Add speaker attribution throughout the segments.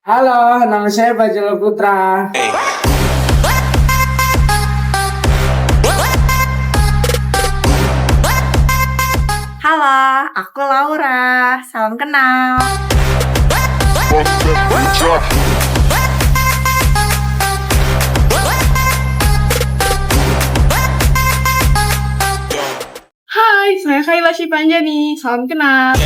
Speaker 1: Halo, nama saya Bajul Putra.
Speaker 2: Halo, aku Laura. Salam kenal.
Speaker 3: Hai, saya Kayla Shipanjani. Salam kenal.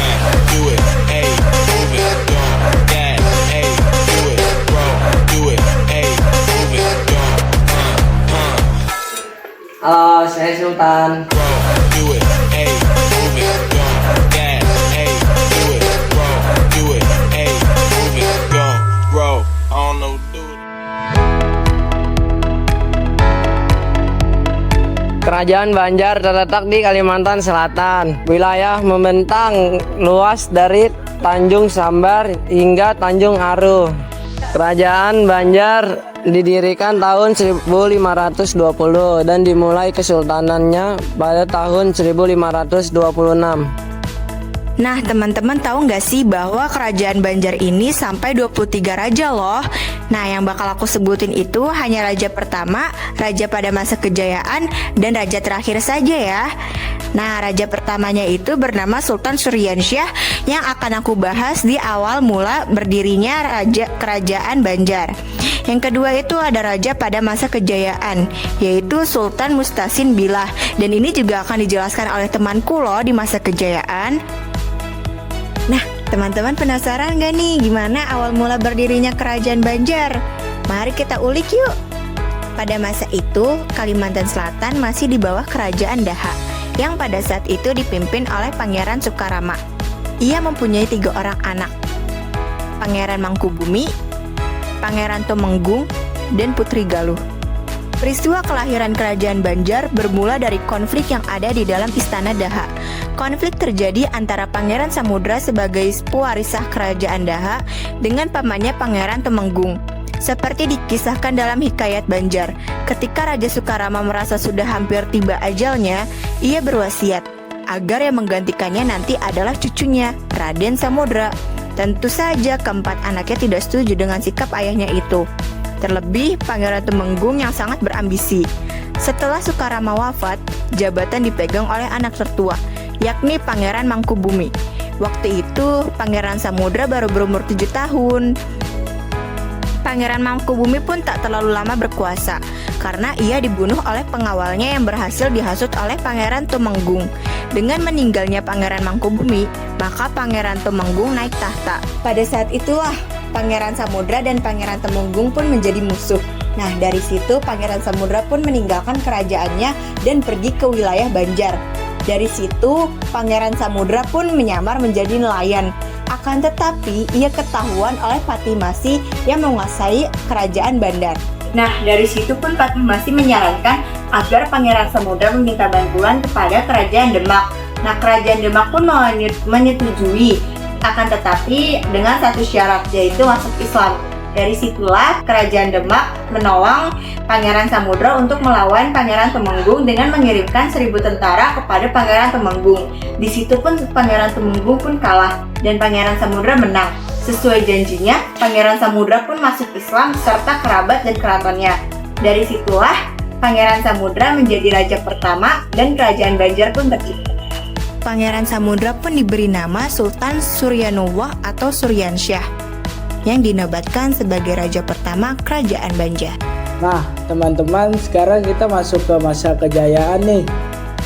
Speaker 4: Halo, saya Sultan. Kerajaan Banjar terletak di Kalimantan Selatan. Wilayah membentang luas dari Tanjung Sambar hingga Tanjung Aru. Kerajaan Banjar didirikan tahun 1520 dan dimulai kesultanannya pada tahun 1526.
Speaker 2: Nah, teman-teman tahu nggak sih bahwa kerajaan Banjar ini sampai 23 raja loh. Nah, yang bakal aku sebutin itu hanya raja pertama, raja pada masa kejayaan, dan raja terakhir saja ya. Nah, raja pertamanya itu bernama Sultan Suryansyah yang akan aku bahas di awal mula berdirinya kerajaan Banjar. Yang kedua itu ada raja pada masa kejayaan, yaitu Sultan Mustasin Billah. Dan ini juga akan dijelaskan oleh temanku loh di masa kejayaan. Nah, teman-teman penasaran gak nih gimana awal mula berdirinya kerajaan Banjar? Mari kita ulik yuk. Pada masa itu, Kalimantan Selatan masih di bawah kerajaan Daha, yang pada saat itu dipimpin oleh Pangeran Sukarama. Ia mempunyai 3 orang anak, Pangeran Mangkubumi, Pangeran Tumenggung, dan Putri Galuh. Peristiwa kelahiran kerajaan Banjar bermula dari konflik yang ada di dalam istana Daha. Konflik terjadi antara Pangeran Samudra sebagai pewarisah kerajaan Daha dengan pamannya Pangeran Tumenggung. Seperti dikisahkan dalam hikayat Banjar, ketika Raja Sukarama merasa sudah hampir tiba ajalnya, ia berwasiat agar yang menggantikannya nanti adalah cucunya, Raden Samudra. Tentu saja keempat anaknya tidak setuju dengan sikap ayahnya itu. Terlebih Pangeran Tumenggung yang sangat berambisi. Setelah Sukarama wafat, jabatan dipegang oleh anak tertua, yakni Pangeran Mangkubumi. Waktu itu Pangeran Samudra baru berumur 7 tahun. Pangeran Mangkubumi pun tak terlalu lama berkuasa karena ia dibunuh oleh pengawalnya yang berhasil dihasut oleh Pangeran Tumenggung. Dengan meninggalnya Pangeran Mangkubumi, maka Pangeran Tumenggung naik tahta. Pada saat itulah Pangeran Samudra dan Pangeran Tumenggung pun menjadi musuh. Nah, dari situ Pangeran Samudra pun meninggalkan kerajaannya dan pergi ke wilayah Banjar. Dari situ Pangeran Samudra pun menyamar menjadi nelayan. Akan tetapi ia ketahuan oleh Patimasi yang menguasai kerajaan Banjar. Nah, dari situ pun Patimasi menyarankan agar Pangeran Samudra meminta bantuan kepada kerajaan Demak. Nah, kerajaan Demak pun menyetujui, akan tetapi dengan satu syarat, yaitu masuk Islam. Dari situlah kerajaan Demak menolong Pangeran Samudra untuk melawan Pangeran Tumenggung dengan mengirimkan 1000 tentara kepada Pangeran Tumenggung. Di situ pun Pangeran Tumenggung pun kalah dan Pangeran Samudra menang. Sesuai janjinya, Pangeran Samudra pun masuk Islam serta kerabat dan keratonnya. Dari situlah Pangeran Samudra menjadi raja pertama dan kerajaan Banjar pun tercipta. Pangeran Samudra pun diberi nama Sultan Suryanuwah atau Suryansyah, yang dinobatkan sebagai raja pertama kerajaan Banjar.
Speaker 1: Nah, teman-teman, sekarang kita masuk ke masa kejayaan nih.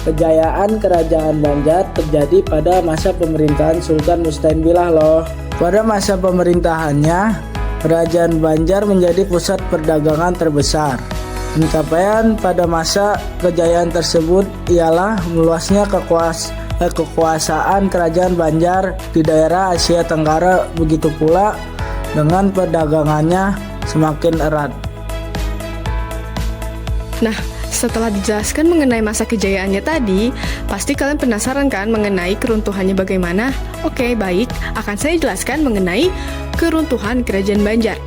Speaker 1: Kejayaan kerajaan Banjar terjadi pada masa pemerintahan Sultan Mustasin Billah loh. Pada masa pemerintahannya, kerajaan Banjar menjadi pusat perdagangan terbesar. Pencapaian pada masa kejayaan tersebut ialah meluasnya kekuasaan kerajaan Banjar di daerah Asia Tenggara, begitu pula dengan perdagangannya semakin erat.
Speaker 3: Nah, setelah dijelaskan mengenai masa kejayaannya tadi, pasti kalian penasaran kan mengenai keruntuhannya bagaimana? Oke, baik, akan saya jelaskan mengenai keruntuhan kerajaan Banjar.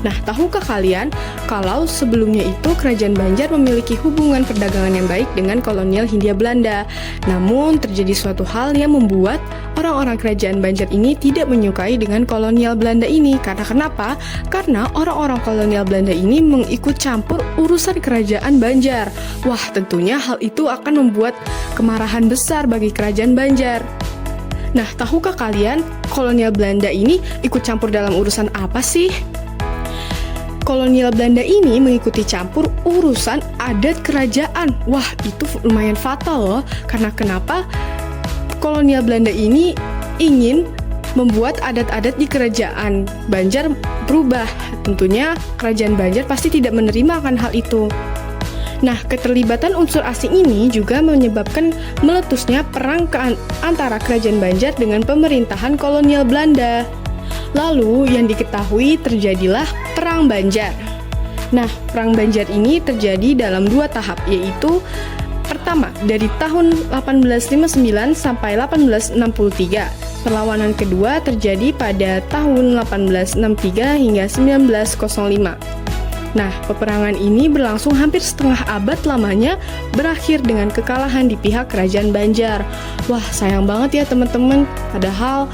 Speaker 3: Nah, tahukah kalian kalau sebelumnya itu Kerajaan Banjar memiliki hubungan perdagangan yang baik dengan kolonial Hindia Belanda? Namun, terjadi suatu hal yang membuat orang-orang Kerajaan Banjar ini tidak menyukai dengan kolonial Belanda ini. Karena kenapa? Karena orang-orang kolonial Belanda ini mengikut campur urusan Kerajaan Banjar. Wah, tentunya hal itu akan membuat kemarahan besar bagi Kerajaan Banjar. Nah, tahukah kalian kolonial Belanda ini ikut campur dalam urusan apa sih? Kolonial Belanda ini mengikuti campur urusan adat kerajaan. Wah, itu lumayan fatal loh. Karena kenapa? Kolonial Belanda ini ingin membuat adat-adat di kerajaan Banjar berubah. Tentunya kerajaan Banjar pasti tidak menerima akan hal itu. Nah, keterlibatan unsur asing ini juga menyebabkan meletusnya perang antara kerajaan Banjar dengan pemerintahan kolonial Belanda. Lalu yang diketahui terjadilah Perang Banjar. Nah, Perang Banjar ini terjadi dalam 2 tahap, yaitu pertama dari tahun 1859 sampai 1863. Perlawanan kedua terjadi pada tahun 1863 hingga 1905. Nah, peperangan ini berlangsung hampir setengah abad lamanya, berakhir dengan kekalahan di pihak Kerajaan Banjar. Wah, sayang banget ya teman-teman. Padahal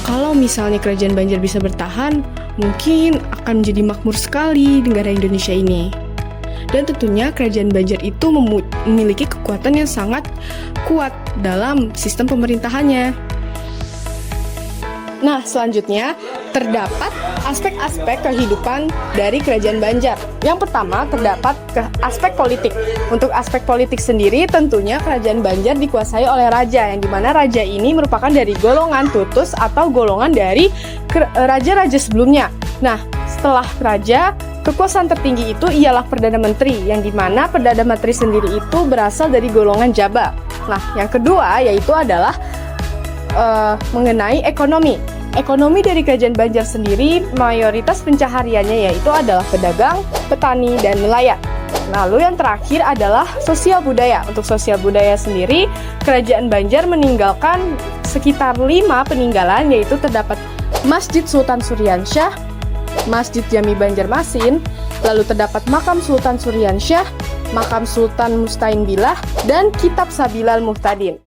Speaker 3: kalau misalnya Kerajaan Banjar bisa bertahan, mungkin akan menjadi makmur sekali negara Indonesia ini. Dan tentunya Kerajaan Banjar itu memiliki kekuatan yang sangat kuat dalam sistem pemerintahannya. Nah, selanjutnya terdapat aspek-aspek kehidupan dari Kerajaan Banjar. Yang pertama, terdapat aspek politik. Untuk aspek politik sendiri, tentunya Kerajaan Banjar dikuasai oleh raja, yang dimana raja ini merupakan dari golongan Tutus atau golongan dari raja-raja sebelumnya. Nah, setelah raja, kekuasaan tertinggi itu ialah Perdana Menteri, yang dimana Perdana Menteri sendiri itu berasal dari golongan Jaba. Nah, yang kedua yaitu adalah mengenai ekonomi. Ekonomi dari Kerajaan Banjar sendiri mayoritas pencahariannya yaitu adalah pedagang, petani, dan nelayan. Lalu yang terakhir adalah sosial budaya. Untuk sosial budaya sendiri, Kerajaan Banjar meninggalkan sekitar 5 peninggalan, yaitu terdapat Masjid Sultan Suryansyah, Masjid Jami Banjarmasin, lalu terdapat Makam Sultan Suryansyah, Makam Sultan Mustain Billah, dan Kitab Sabilal Muhtadin.